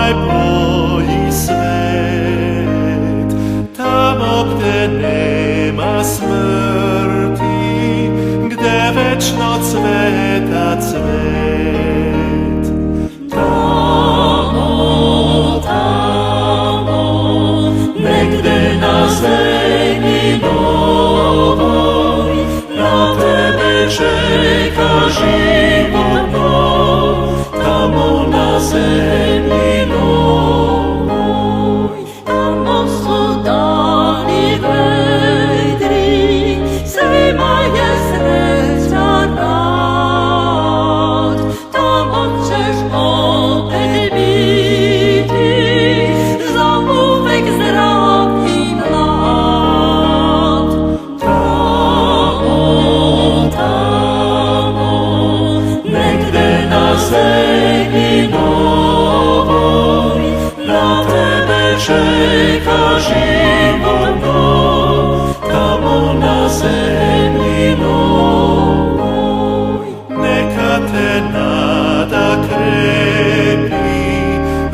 najbolji svet, tamo gde nema smrti, gde večno cveta cvet. Tamo, negde na zemlji novoj, na tebe čeka život nov, tamo na zemlji novoj. Tamo su dani vedri, svima je srećan rad. Tamo ćeš opet biti, zauvek zdrav i mlad. Tamo, Negde na zemlji novoj, na tebe čeka život nov, tamo na zemlji novoj. Neka te nada krepi,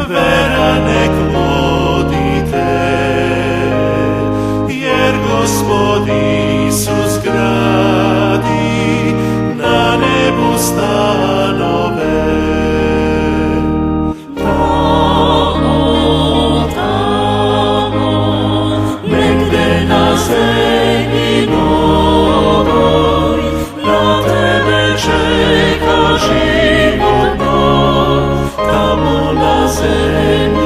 vera nek vodi te, jer Gospod Isus gradi na nebu stanove. Tamo, negde na zemlji novoj, na tebe čeka život nov, tamo na zemlji